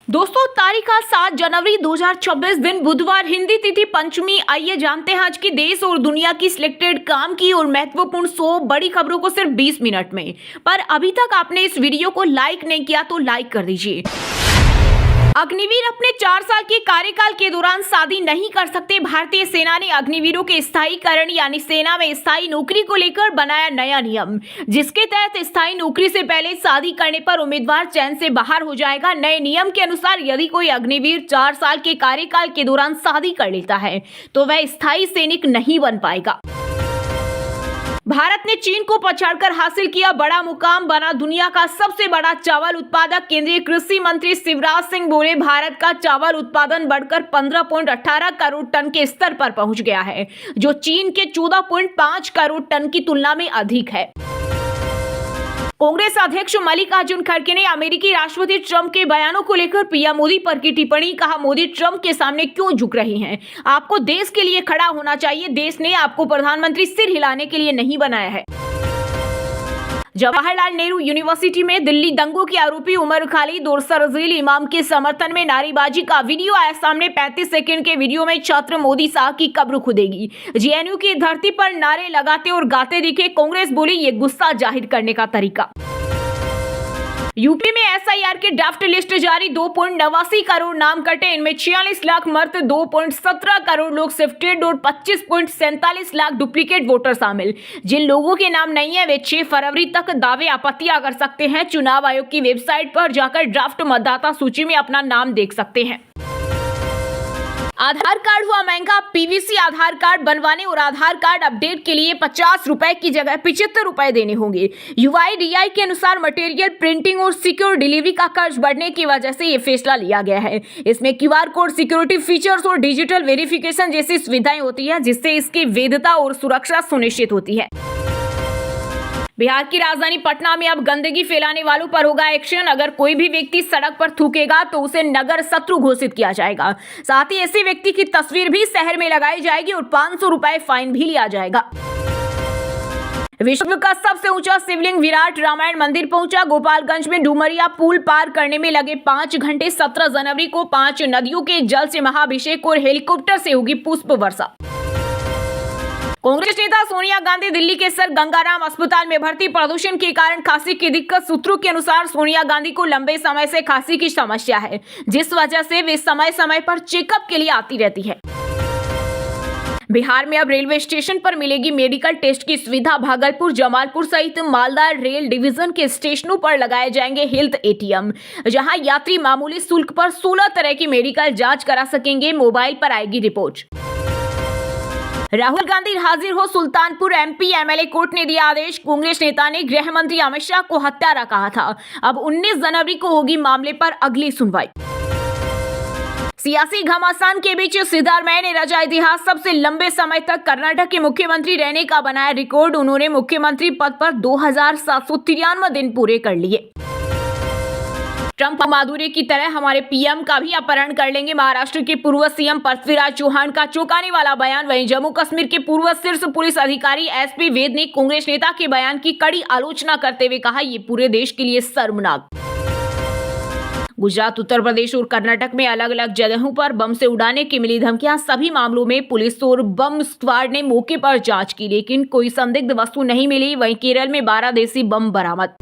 दोस्तों, तारीख आज 7 जनवरी 2026 दिन बुधवार, हिंदी तिथि पंचमी। आइए जानते हैं आज की देश और दुनिया की सिलेक्टेड काम की और महत्वपूर्ण 100 बड़ी खबरों को सिर्फ 20 मिनट में। पर अभी तक आपने इस वीडियो को लाइक नहीं किया तो लाइक कर दीजिए। अग्निवीर अपने 4 साल के कार्यकाल के दौरान शादी नहीं कर सकते। भारतीय सेना ने अग्निवीरों के स्थायीकरण यानी सेना में स्थायी नौकरी को लेकर बनाया नया नियम, जिसके तहत स्थायी नौकरी से पहले शादी करने पर उम्मीदवार चयन से बाहर हो जाएगा। नए नियम के अनुसार यदि कोई अग्निवीर 4 साल के कार्यकाल के दौरान शादी कर लेता है तो वह स्थायी सैनिक नहीं बन पाएगा। भारत ने चीन को पछाड़कर हासिल किया बड़ा मुकाम, बना दुनिया का सबसे बड़ा चावल उत्पादक। केंद्रीय कृषि मंत्री शिवराज सिंह बोले, भारत का चावल उत्पादन बढ़कर 15.18 करोड़ टन के स्तर पर पहुंच गया है, जो चीन के 14.5 करोड़ टन की तुलना में अधिक है। कांग्रेस अध्यक्ष मल्लिकार्जुन खड़गे ने अमेरिकी राष्ट्रपति ट्रंप के बयानों को लेकर पीएम मोदी पर की टिप्पणी। कहा, मोदी ट्रंप के सामने क्यों झुक रही हैं? आपको देश के लिए खड़ा होना चाहिए। देश ने आपको प्रधानमंत्री सिर हिलाने के लिए नहीं बनाया है। जवाहरलाल नेहरू यूनिवर्सिटी में दिल्ली दंगों की आरोपी उमर खालिद और शरजील इमाम के समर्थन में नारेबाजी का वीडियो आया सामने। 35 सेकंड के वीडियो में छात्र मोदी साहब की कब्र खुदेगी, जेएनयू की धरती पर नारे लगाते और गाते दिखे। कांग्रेस बोली, ये गुस्सा जाहिर करने का तरीका। यूपी में एसआईआर के ड्राफ्ट लिस्ट जारी, 2.89 करोड़ नाम कटे, इनमें 46 लाख मर्द, 2.17 करोड़ लोग शिफ्टेड और 25.47 लाख डुप्लीकेट वोटर शामिल। जिन लोगों के नाम नहीं है वे 6 फरवरी तक दावे आपत्तियां कर सकते हैं। चुनाव आयोग की वेबसाइट पर जाकर ड्राफ्ट मतदाता सूची में अपना नाम देख सकते हैं। आधार कार्ड हुआ महंगा, पीवीसी आधार कार्ड बनवाने और आधार कार्ड अपडेट के लिए 50 रुपए की जगह 75 रुपए देने होंगे। यूआईडीआई के अनुसार मटेरियल प्रिंटिंग और सिक्योर डिलीवरी का खर्च बढ़ने की वजह से ये फैसला लिया गया है। इसमें क्यूआर कोड, सिक्योरिटी फीचर्स और डिजिटल वेरिफिकेशन जैसी सुविधाएं होती है, जिससे इसकी वैधता और सुरक्षा सुनिश्चित होती है। बिहार की राजधानी पटना में अब गंदगी फैलाने वालों पर होगा एक्शन। अगर कोई भी व्यक्ति सड़क पर थूकेगा तो उसे नगर शत्रु घोषित किया जाएगा। साथ ही ऐसे व्यक्ति की तस्वीर भी शहर में लगाई जाएगी और 500 रुपए फाइन भी लिया जाएगा। विश्व का सबसे ऊंचा शिवलिंग विराट रामायण मंदिर पहुंचा। गोपालगंज में डुमरिया पुल पार करने में लगे 5 घंटे। 17 जनवरी को 5 नदियों के जल से महाअभिषेक और हेलीकॉप्टर से होगी पुष्प वर्षा। कांग्रेस नेता सोनिया गांधी दिल्ली के सर गंगाराम अस्पताल में भर्ती। प्रदूषण के कारण खांसी की दिक्कत। सूत्रों के अनुसार सोनिया गांधी को लंबे समय से खांसी की समस्या है, जिस वजह से वे समय समय पर चेकअप के लिए आती रहती है। बिहार में अब रेलवे स्टेशन पर मिलेगी मेडिकल टेस्ट की सुविधा। भागलपुर, जमालपुर सहित मालदा रेल डिवीजन के स्टेशनों पर लगाए जाएंगे हेल्थ एटीएम, जहां यात्री मामूली शुल्क पर 16 तरह की मेडिकल जांच करा सकेंगे। मोबाइल पर आएगी रिपोर्ट। राहुल गांधी हाजिर हो सुल्तानपुर, एमपी एमएलए कोर्ट ने दिया आदेश। कांग्रेस नेता ने गृह मंत्री अमित शाह को हत्यारा कहा था। अब 19 जनवरी को होगी मामले पर अगली सुनवाई। सियासी घमासान के बीच सिद्धारमैया ने रचा इतिहास। सबसे लंबे समय तक कर्नाटक के मुख्यमंत्री रहने का बनाया रिकॉर्ड। उन्होंने मुख्यमंत्री पद पर 2793 दिन पूरे कर लिए। ट्रंप माधुरी की तरह हमारे पीएम का भी अपहरण कर लेंगे। महाराष्ट्र के पूर्व सीएम पृथ्वीराज चौहान का चौंकाने वाला बयान। वहीं जम्मू कश्मीर के पूर्व शीर्ष पुलिस अधिकारी एसपी वैद ने कांग्रेस नेता के बयान की कड़ी आलोचना करते हुए कहा, ये पूरे देश के लिए शर्मनाक। गुजरात, उत्तर प्रदेश और कर्नाटक में अलग अलग जगहों पर बम से उड़ाने की मिली धमकियां। सभी मामलों में पुलिस और बम स्क्वाड ने मौके पर जांच की, लेकिन कोई संदिग्ध वस्तु नहीं मिली। वहीं केरल में 12 देसी बम बरामद।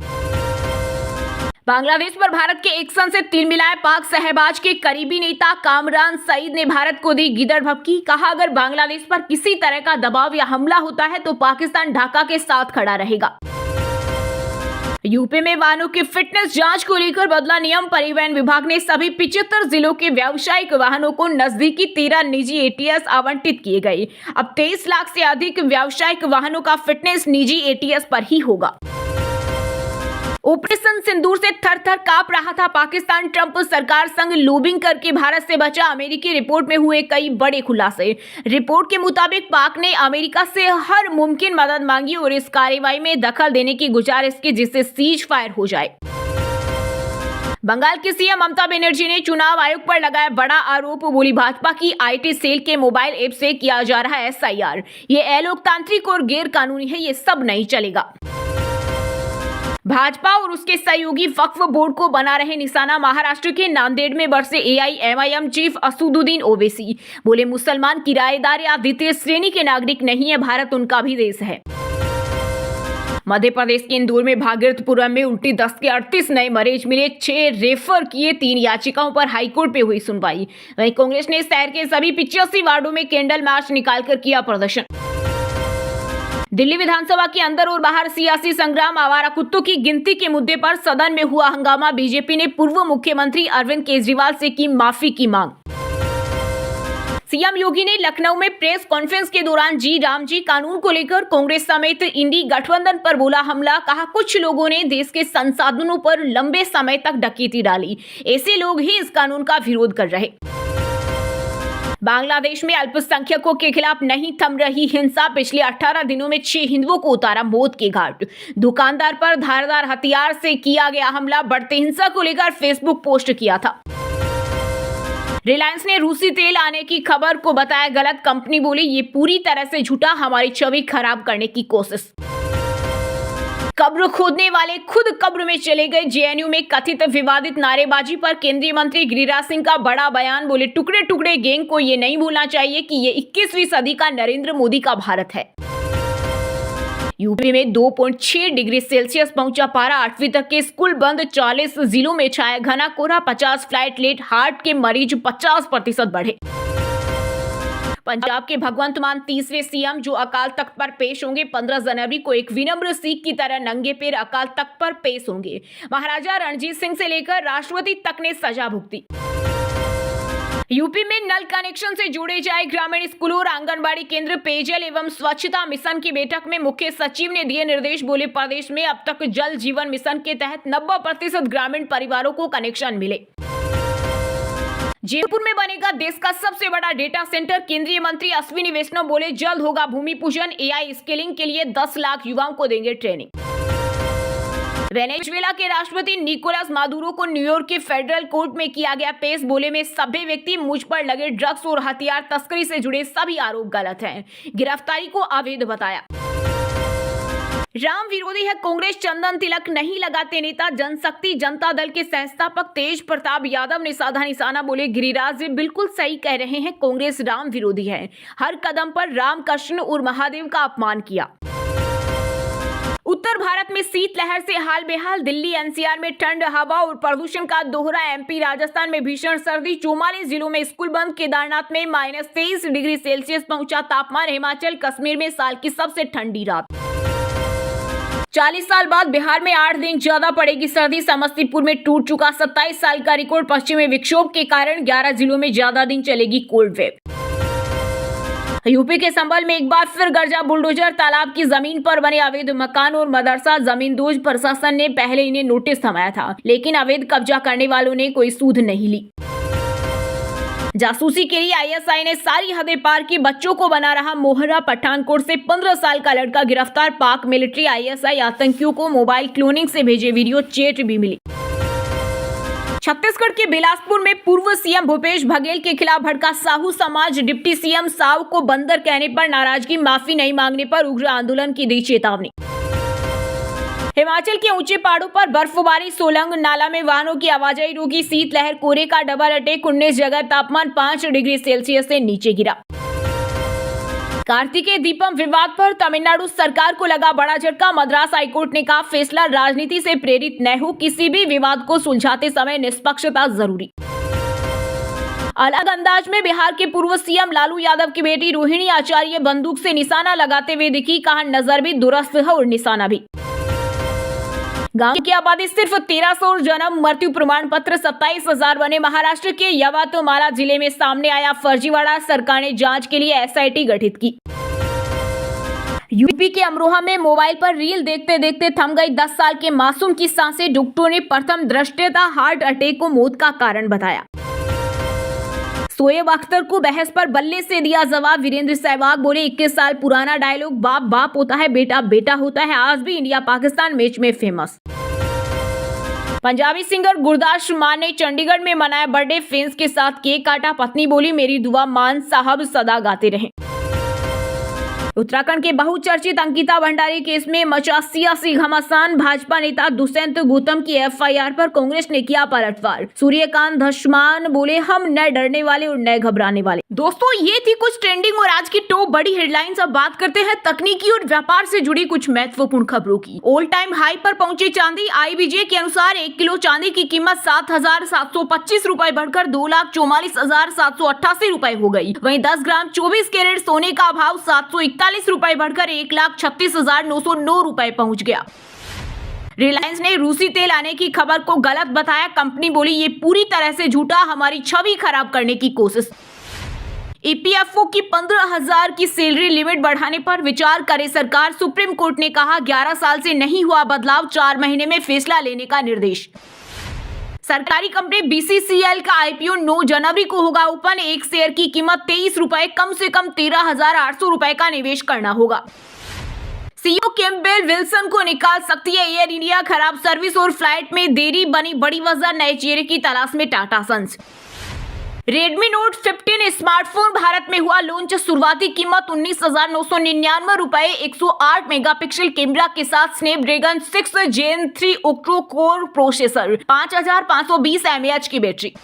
बांग्लादेश पर भारत के एक्शन से तिल मिलाए पाक शहबाज के करीबी नेता कामरान सईद ने भारत को दी गिदड़ भभकी। कहा, अगर बांग्लादेश पर किसी तरह का दबाव या हमला होता है तो पाकिस्तान ढाका के साथ खड़ा रहेगा। यूपी में वाहनों की फिटनेस जांच को लेकर बदला नियम। परिवहन विभाग ने सभी 75 जिलों के व्यावसायिक वाहनों को नजदीकी 13 निजी एटीएस आवंटित किए गए। अब 23 लाख से अधिक व्यावसायिक वाहनों का फिटनेस निजी एटीएस पर ही होगा। ऑपरेशन सिंदूर से थर थर कांप रहा था पाकिस्तान। ट्रंप सरकार संग लॉबिंग करके भारत से बचा। अमेरिकी रिपोर्ट में हुए कई बड़े खुलासे। रिपोर्ट के मुताबिक पाक ने अमेरिका से हर मुमकिन मदद मांगी और इस कार्रवाई में दखल देने की गुजारिश की, जिससे सीज फायर हो जाए। बंगाल की सीएम ममता बनर्जी ने चुनाव आयोग पर लगाया बड़ा आरोप। बोली, भाजपा की आईटी सेल के मोबाइल ऐप से किया जा रहा है एसआईआर। ये अलोकतांत्रिक और गैर कानूनी है, ये सब नहीं चलेगा। भाजपा और उसके सहयोगी वक्फ बोर्ड को बना रहे निशाना। महाराष्ट्र के नांदेड़ में बरसे एआईएमआईएम चीफ असदुद्दीन ओवैसी बोले, मुसलमान किराएदार या द्वितीय श्रेणी के नागरिक नहीं है, भारत उनका भी देश है। मध्य प्रदेश के इंदौर में भागीरथपुरम में उल्टी दस्त के 38 नए मरीज मिले, 6 रेफर किए, 3 याचिकाओं पर हाईकोर्ट पे हुई सुनवाई। वहीं कांग्रेस ने शहर के सभी 85 वार्डों में कैंडल मार्च निकालकर किया प्रदर्शन। दिल्ली विधानसभा के अंदर और बाहर सियासी संग्राम, आवारा कुत्तों की गिनती के मुद्दे पर सदन में हुआ हंगामा। बीजेपी ने पूर्व मुख्यमंत्री अरविंद केजरीवाल से की माफी की मांग। सीएम योगी ने लखनऊ में प्रेस कॉन्फ्रेंस के दौरान जी राम जी कानून को लेकर कांग्रेस समेत इंडी गठबंधन पर बोला हमला। कहा, कुछ लोगों ने देश के संसाधनों पर लंबे समय तक डकैती डाली, ऐसे लोग ही इस कानून का विरोध कर रहे। बांग्लादेश में अल्पसंख्यकों के खिलाफ नहीं थम रही हिंसा, पिछले 18 दिनों में 6 हिंदुओं को उतारा मौत के घाट। दुकानदार पर धारदार हथियार से किया गया हमला। बढ़ती हिंसा को लेकर फेसबुक पोस्ट किया था। रिलायंस ने रूसी तेल आने की खबर को बताया गलत। कंपनी बोली, ये पूरी तरह से झूठा, हमारी छवि खराब करने की कोशिश। कब्र खोदने वाले खुद कब्र में चले गए। जेएनयू में कथित विवादित नारेबाजी पर केंद्रीय मंत्री गिरिराज सिंह का बड़ा बयान। बोले, टुकड़े टुकड़े गैंग को ये नहीं भूलना चाहिए कि ये 21वीं सदी का नरेंद्र मोदी का भारत है। यूपी में 2.6 डिग्री सेल्सियस पहुंचा पारा, 8वीं तक के स्कूल बंद। 40 जिलों में छाया घना कोहरा, 50 फ्लाइट लेट, हार्ट के मरीज 50% बढ़े। पंजाब के भगवंत मान तीसरे सीएम जो अकाल तख्त पर पेश होंगे। 15 जनवरी को एक विनम्र सिख की तरह नंगे पैर अकाल तख्त पर पेश होंगे। महाराजा रणजीत सिंह से लेकर राष्ट्रपति तक ने सजा भुगती। यूपी में नल कनेक्शन से जोड़े जाए ग्रामीण स्कूलों और आंगनबाड़ी केंद्र। पेयजल एवं स्वच्छता मिशन की बैठक में मुख्य सचिव ने दिए निर्देश। बोले, प्रदेश में अब तक जल जीवन मिशन के तहत 90% ग्रामीण परिवारों को कनेक्शन मिले। जयपुर में बनेगा देश का सबसे बड़ा डेटा सेंटर। केंद्रीय मंत्री अश्विनी वैष्णव बोले, जल्द होगा भूमि पूजन। एआई स्केलिंग के लिए 10 लाख युवाओं को देंगे ट्रेनिंग। वेनेजुएला के राष्ट्रपति निकोलस मादुरो को न्यूयॉर्क के फेडरल कोर्ट में किया गया पेश। बोले, में सभ्य व्यक्ति मुझ पर लगे ड्रग्स और हथियार तस्करी से जुड़े सभी आरोप गलत हैं। गिरफ्तारी को अवैध बताया। राम विरोधी है कांग्रेस, चंदन तिलक नहीं लगाते नेता। जनशक्ति जनता दल के संस्थापक तेज प्रताप यादव ने साधा निशाना। बोले, गिरिराज जी बिल्कुल सही कह रहे हैं, कांग्रेस राम विरोधी है। हर कदम पर राम, कृष्ण और महादेव का अपमान किया। उत्तर भारत में शीतलहर से हाल बेहाल। दिल्ली एनसीआर में ठंड, हवा और प्रदूषण का दोहरा। एमपी राजस्थान में भीषण सर्दी, 44 जिलों में स्कूल बंद। केदारनाथ में -23 डिग्री सेल्सियस पहुंचा तापमान। हिमाचल कश्मीर में साल की सबसे ठंडी रात। 40 साल बाद बिहार में 8 दिन ज्यादा पड़ेगी सर्दी। समस्तीपुर में टूट चुका 27 साल का रिकॉर्ड। पश्चिमी विक्षोभ के कारण 11 जिलों में ज्यादा दिन चलेगी कोल्ड वेव। यूपी के संभल में एक बार फिर गरजा बुलडोजर। तालाब की जमीन पर बने अवैध मकान और मदरसा जमींदोज। प्रशासन ने पहले इन्हें नोटिस थमाया था, लेकिन अवैध कब्जा करने वालों ने कोई सूद नहीं ली। जासूसी के लिए आईएसआई ने सारी हदें पार की। बच्चों को बना रहा मोहरा। पठानकोट से 15 साल का लड़का गिरफ्तार। पाक मिलिट्री आईएसआई आतंकियों को मोबाइल क्लोनिंग से भेजे वीडियो चैट भी मिली। छत्तीसगढ़ के बिलासपुर में पूर्व सीएम भूपेश बघेल के खिलाफ भड़का साहू समाज। डिप्टी सीएम साव को बंदर कहने पर नाराजगी, माफी नहीं मांगने पर उग्र आंदोलन की दी चेतावनी। हिमाचल के ऊंचे पहाड़ों पर बर्फबारी। सोलंग नाला में वाहनों की आवाजाही रोकी। शीतलहर, कोहरे का डबल अटैक। 19 जगह तापमान 5 डिग्री सेल्सियस से नीचे गिरा। कार्तिकेय दीपम विवाद पर तमिलनाडु सरकार को लगा बड़ा झटका। मद्रास हाईकोर्ट ने कहा, फैसला राजनीति से प्रेरित न हो, किसी भी विवाद को सुलझाते समय निष्पक्षता जरूरी। अलग अंदाज में बिहार के पूर्व सीएम लालू यादव की बेटी रोहिणी आचार्य बंदूक से निशाना लगाते हुए दिखी। कहा, नजर भी दुरुस्त है और निशाना भी। गांव की आबादी सिर्फ 1300 और जन्म मृत्यु प्रमाण पत्र 27,000 बने। महाराष्ट्र के यवतमाल जिले में सामने आया फर्जीवाड़ा। सरकार ने जांच के लिए एसआईटी गठित की। यूपी के अमरोहा में मोबाइल पर रील देखते देखते थम गई 10 साल के मासूम की सांसें। डॉक्टरों ने प्रथम दृष्टया हार्ट अटैक को मौत का कारण बताया। शोएब अख्तर को बहस पर बल्ले से दिया जवाब। वीरेंद्र सहवाग बोले, 21 साल पुराना डायलॉग, बाप बाप होता है, बेटा बेटा होता है, आज भी इंडिया पाकिस्तान मैच में फेमस। पंजाबी सिंगर गुरदास मान ने चंडीगढ़ में मनाया बर्थडे। फैंस के साथ केक काटा। पत्नी बोली, मेरी दुआ मान साहब सदा गाते रहें। उत्तराखंड के बहुचर्चित अंकिता भंडारी केस में मचा सियासी घमासान। भाजपा नेता दुष्यंत गौतम की एफआईआर पर कांग्रेस ने किया पलटवार। सूर्यकांत धस्मान बोले, हम न डरने वाले और न घबराने वाले। दोस्तों, ये थी कुछ ट्रेंडिंग और आज की टॉप बड़ी हेडलाइंस। अब बात करते हैं तकनीकी और व्यापार से जुड़ी कुछ महत्वपूर्ण खबरों की। ऑल टाइम हाई पर पहुंची चांदी। आईबीजे के अनुसार 1 किलो चांदी की कीमत 7,725 रुपए बढ़कर 2,44,788 रुपए हो गई। वहीं 10 ग्राम 24 कैरेट सोने का भाव 741 रुपए बढ़कर 1,36,909 रुपए पहुंच गया। रिलायंस ने रूसी तेल आने की खबर को गलत बताया। कंपनी बोली, ये पूरी तरह से झूठा, हमारी छवि खराब करने की कोशिश। ईपीएफओ की 15,000 की सैलरी लिमिट बढ़ाने पर विचार करे सरकार। सुप्रीम कोर्ट ने कहा, 11 साल से नहीं हुआ बदलाव, 4 महीने में फैसला लेने का निर्देश। सरकारी कंपनी बीसीसीएल का आईपीओ 9 जनवरी को होगा ओपन। एक शेयर की कीमत 23 रुपए, कम से कम 13,800 रुपए का निवेश करना होगा। सीईओ कैम्पबेल विल्सन को निकाल सकती है एयर इंडिया। खराब सर्विस और फ्लाइट में देरी बनी बड़ी वजह। नए चेहरे की तलाश में Tata Sons. Redmi Note 15 smartphone Bharat में हुआ लॉन्च। शुरुआती कीमत 19,999 रुपए। 108 मेगापिक्सल कैमरा के साथ स्नैपड्रैगन 6 जेन 3 ऑक्टो कोर प्रोसेसर, 5,520 mAh की बैटरी।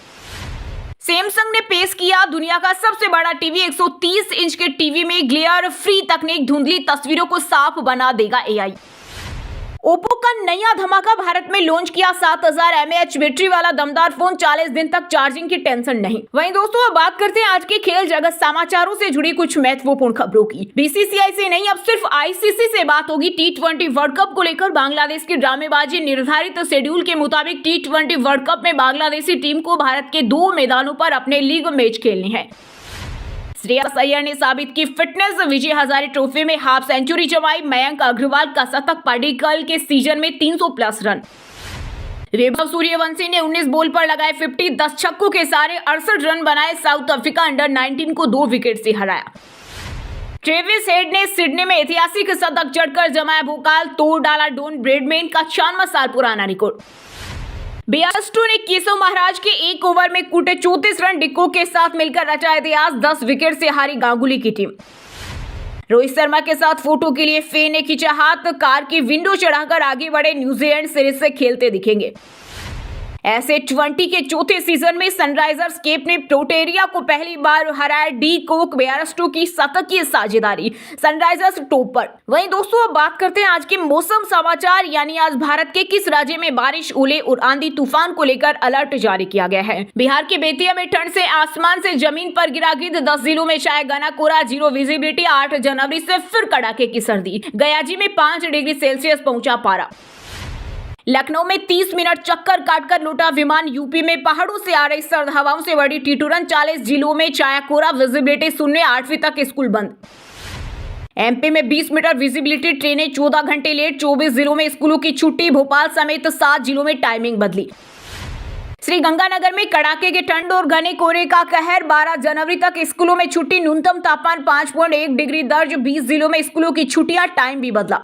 सैमसंग ने पेश किया दुनिया का सबसे बड़ा टीवी। 130 इंच के टीवी में ग्लेयर फ्री तकनीक, धुंधली तस्वीरों को साफ बना देगा एआई। ओप्पो का नया धमाका भारत में लॉन्च किया। 7,000 mAh बैटरी वाला दमदार फोन, 40 दिन तक चार्जिंग की टेंशन नहीं। वहीं दोस्तों, अब बात करते हैं आज के खेल जगत समाचारों से जुड़ी कुछ महत्वपूर्ण खबरों की। बीसीसीआई से नहीं, अब सिर्फ आईसीसी से बात होगी। T20 वर्ल्ड कप को लेकर बांग्लादेश की ड्रामेबाजी। निर्धारित शेड्यूल के मुताबिक T20 वर्ल्ड कप में बांग्लादेशी टीम को भारत के 2 मैदानों पर अपने लीग मैच खेलने हैं। श्रेयस अय्यर ने साबित की फिटनेस। विजय हजारे ट्रॉफी में हाफ सेंचुरी जमाई। मयंक अग्रवाल का शतक, पडिक्कल के सीजन में 300 प्लस रन। वैभव सूर्यवंशी ने 19 बॉल पर लगाए 50, 10 छक्कों के सारे 68 रन बनाए। साउथ अफ्रीका अंडर 19 को 2 विकेट से हराया। ट्रेविस हेड ने सिडनी में ऐतिहासिक शतक जड़कर जमाया भोकाल, तोड़ डाला डॉन ब्रैडमैन का 96 साल पुराना रिकॉर्ड। बेयरस्टो ने केशव महाराज के 1 ओवर में कूटे 34 रन। डिक्को के साथ मिलकर रचा इतिहास। 10 विकेट से हारी गांगुली की टीम। रोहित शर्मा के साथ फोटो के लिए फैन ने खींचा हाथ। कार की विंडो चढ़ाकर आगे बढ़े। न्यूजीलैंड सीरीज से खेलते दिखेंगे। ऐसे 20 के चौथे सीजन में सनराइजर्स कैप ने प्रोटेरिया को पहली बार हराया। डी कोक बेयरस्टो की शतकीय साझेदारी, सनराइजर्स टॉप पर। वहीं दोस्तों, अब बात करते हैं आज के मौसम समाचार। यानी आज भारत के किस राज्य में बारिश, ओले और आंधी तूफान को लेकर अलर्ट जारी किया गया है। बिहार के बेतिया में ठंड से आसमान से जमीन पर गिरा गिद्ध। 10 जिलों में छाया घना कोहरा, 0 विजिबिलिटी। 8 जनवरी से फिर कड़ाके की सर्दी। गयाजी में 5 डिग्री सेल्सियस पहुंचा पारा। लखनऊ में 30 मिनट चक्कर काटकर लौटा विमान। यूपी में पहाड़ों से आ रही सर्द हवाओं से बढ़ी ठिठुरन। 40 जिलों में छाया कोहरा, विजिबिलिटी शून्य। 8वीं तक स्कूल बंद। एमपी में 20 मीटर विजिबिलिटी, ट्रेनें 14 घंटे लेट। 24 जिलों में स्कूलों की छुट्टी। भोपाल समेत 7 जिलों में टाइमिंग बदली। श्रीगंगानगर में कड़ाके की ठंड और घने कोहरे का कहर। 12 जनवरी तक स्कूलों में छुट्टी। न्यूनतम तापमान 5.1 डिग्री दर्ज। 20 जिलों में स्कूलों की छुट्टियां, टाइम भी बदला।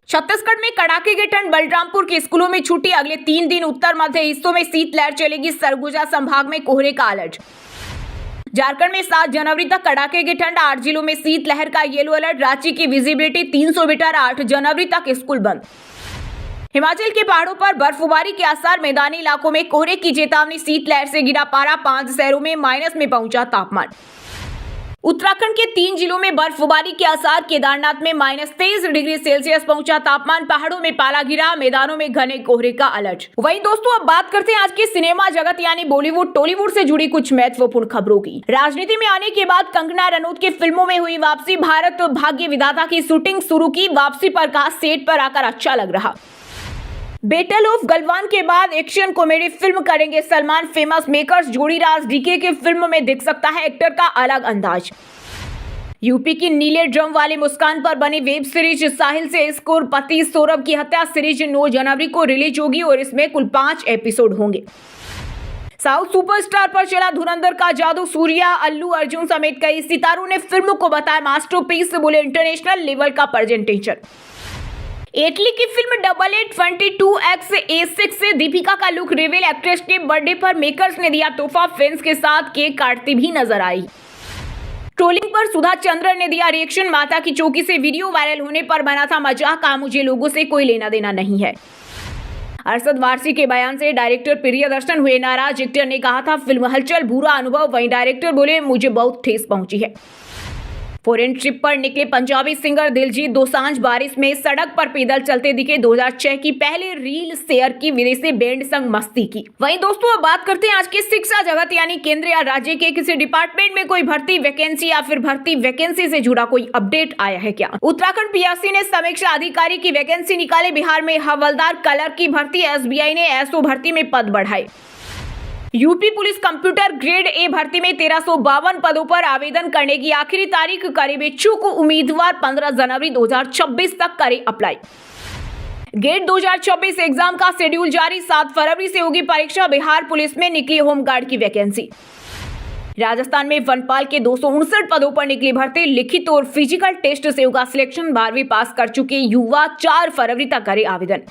छत्तीसगढ़ में कड़ाके की ठंड। बलरामपुर के स्कूलों में छुट्टी। अगले 3 दिन उत्तर मध्य हिस्सों में शीतलहर चलेगी। सरगुजा संभाग में कोहरे का अलर्ट। झारखंड में 7 जनवरी तक कड़ाके की ठंड। 8 जिलों में शीतलहर का येलो अलर्ट। रांची की विजिबिलिटी 300 मीटर। 8 जनवरी तक स्कूल बंद। हिमाचल के पहाड़ों पर बर्फबारी के आसार। मैदानी इलाकों में कोहरे की चेतावनी। शीतलहर से गिरा पारा। 5 शहरों में माइनस में पहुंचा तापमान। उत्तराखंड के 3 जिलों में बर्फबारी के आसार। केदारनाथ में -23 डिग्री सेल्सियस पहुंचा तापमान। पहाड़ों में पाला गिरा। मैदानों में घने कोहरे का अलर्ट। वहीं दोस्तों, अब बात करते हैं आज के सिनेमा जगत यानी बॉलीवुड टॉलीवुड से जुड़ी कुछ महत्वपूर्ण खबरों की। राजनीति में आने के बाद कंगना रनौत की फिल्मों में हुई वापसी। भारत भाग्य विधाता की शूटिंग शुरू की। वापसी पर कहा, सेट पर आकर अच्छा लग रहा। बैटल ऑफ गलवान के बाद एक्शन कॉमेडी फिल्म करेंगे सलमान। फेमस मेकर्स जोड़ीराज डीके की फिल्म में दिख सकता है एक्टर का अलग अंदाज। यूपी की नीले ड्रम वाली मुस्कान पर बनी वेब सीरीज साहिल से स्कोर पति सौरभ की हत्या सीरीज 9 जनवरी को रिलीज होगी और इसमें कुल 5 एपिसोड होंगे। साउथ सुपरस्टार पर चला धुरंधर का जादू। सूर्या, अल्लू अर्जुन समेत कई सितारों ने फिल्म को बताया मास्टरपीस। बोले, इंटरनेशनल लेवल का प्रेजेंटेशन। इटली की फिल्म 22X-A6 से दीपिका का लुक रिवील। एक्ट्रेस के बर्थडे पर मेकर्स ने दिया तोहफा। फैंस के साथ केक काटती भी नजर आई। ट्रोलिंग पर सुधा चंद्रन ने दिया रिएक्शन। माता की चौकी से वीडियो वायरल होने पर बना था मजाक, कहा मुझे लोगों से कोई लेना देना नहीं है। अरशद वारसी के बयान से डायरेक्टर प्रियदर्शन हुए नाराज। एक्टर ने कहा था फिल्म हलचल बुरा अनुभव, वहीं डायरेक्टर बोले मुझे बहुत ठेस पहुंची है। फॉरेन ट्रिप पर निकले पंजाबी सिंगर दिलजीत दोसांझ बारिश में सड़क पर पैदल चलते दिखे। 2006 की पहले रील शेयर की, विदेशी बैंड संग मस्ती की। वहीं दोस्तों अब बात करते हैं आज के शिक्षा जगत यानी केंद्र या राज्य के किसी डिपार्टमेंट में कोई भर्ती वैकेंसी या फिर भर्ती वैकेंसी से जुड़ा कोई अपडेट आया है क्या। उत्तराखंड पीएससी ने समीक्षा अधिकारी की वैकेंसी निकाले। बिहार में हवलदार क्लर्क की भर्ती, एसबीआई ने एसओ भर्ती में पद बढ़ाए। UP police computer grade A भर्ती में 1352 पदों पर आवेदन करने की आखिरी तारीख, करीब इच्छुक उम्मीदवार 15 जनवरी 2026 तक करें अप्लाई। गेट 2024 एग्जाम का शेड्यूल जारी, 7 फरवरी से होगी परीक्षा। बिहार पुलिस में निकली होमगार्ड की वैकेंसी। राजस्थान में वनपाल के 259 पदों पर निकली भर्ती, लिखित और फिजिकल टेस्ट से होगा सिलेक्शन। 12वीं पास कर चुके युवा 4 फरवरी तक करें आवेदन।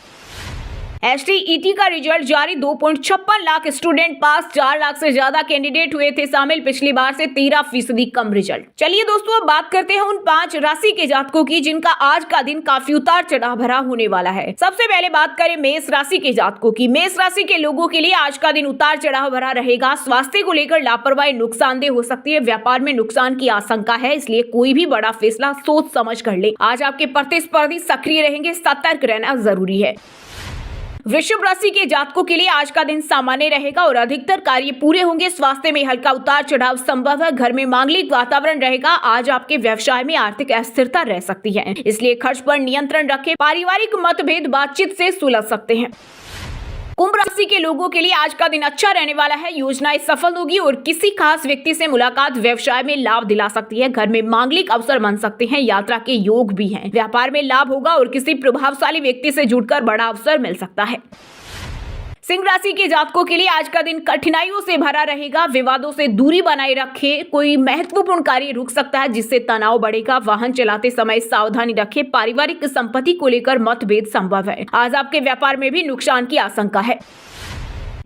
एसटीईटी का रिजल्ट जारी, 2.56 लाख स्टूडेंट पास, 4 लाख से ज्यादा कैंडिडेट हुए थे शामिल, पिछली बार से 13% कम रिजल्ट। चलिए दोस्तों अब बात करते हैं उन 5 राशि के जातकों की जिनका आज का दिन काफी उतार चढ़ाव भरा होने वाला है। सबसे पहले बात करें मेष राशि के जातकों की। मेष राशि के लोगों के लिए आज का दिन उतार चढ़ाव भरा रहेगा। स्वास्थ्य को लेकर लापरवाही नुकसानदेह हो सकती है। व्यापार में नुकसान की आशंका है, इसलिए कोई भी बड़ा फैसला सोच समझ कर ले। आज आपके प्रतिस्पर्धी सक्रिय रहेंगे, सतर्क रहना जरूरी है। वृषभ राशि के जातकों के लिए आज का दिन सामान्य रहेगा और अधिकतर कार्य पूरे होंगे। स्वास्थ्य में हल्का उतार चढ़ाव संभव है। घर में मांगलिक वातावरण रहेगा। आज आपके व्यवसाय में आर्थिक अस्थिरता रह सकती है, इसलिए खर्च पर नियंत्रण रखें। पारिवारिक मतभेद बातचीत से सुलझ सकते हैं। कुंभ राशि के लोगों के लिए आज का दिन अच्छा रहने वाला है। योजनाएं सफल होगी और किसी खास व्यक्ति से मुलाकात व्यवसाय में लाभ दिला सकती है। घर में मांगलिक अवसर बन सकते हैं। यात्रा के योग भी हैं। व्यापार में लाभ होगा और किसी प्रभावशाली व्यक्ति से जुड़कर बड़ा अवसर मिल सकता है। सिंह राशि के जातकों के लिए आज का दिन कठिनाइयों से भरा रहेगा। विवादों से दूरी बनाए रखें। कोई महत्वपूर्ण कार्य रुक सकता है जिससे तनाव बढ़ेगा। वाहन चलाते समय सावधानी रखें। पारिवारिक संपत्ति को लेकर मतभेद संभव है। आज आपके व्यापार में भी नुकसान की आशंका है।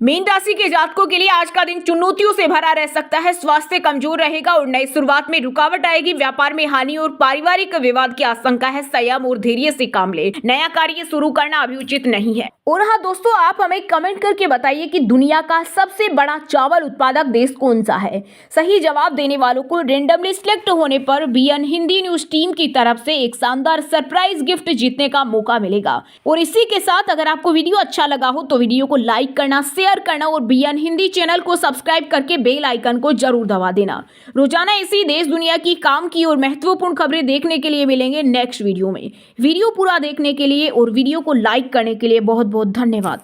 मीन राशि के जातकों के लिए आज का दिन चुनौतियों से भरा रह सकता है। स्वास्थ्य कमजोर रहेगा और नई शुरुआत में रुकावट आएगी। व्यापार में हानि और पारिवारिक विवाद की आशंका है। संयम और धैर्य से काम ले। नया कार्य शुरू करना अभी उचित नहीं है। और हाँ दोस्तों, आप हमें कमेंट करके बताइए कि दुनिया का सबसे बड़ा चावल उत्पादक देश कौन सा है। सही जवाब देने वालों को रेंडमली सिलेक्ट होने पर बीएन हिंदी न्यूज टीम की तरफ से एक शानदार सरप्राइज गिफ्ट जीतने का मौका मिलेगा। और इसी के साथ अगर आपको वीडियो अच्छा लगा हो तो वीडियो को लाइक करना, शेयर करना और बीएन हिंदी चैनल को सब्सक्राइब करके बेल आइकन को जरूर दबा देना। रोजाना इसी देश दुनिया की काम की और महत्वपूर्ण खबरें देखने के लिए मिलेंगे नेक्स्ट वीडियो में। वीडियो पूरा देखने के लिए और वीडियो को लाइक करने के लिए बहुत बहुत धन्यवाद।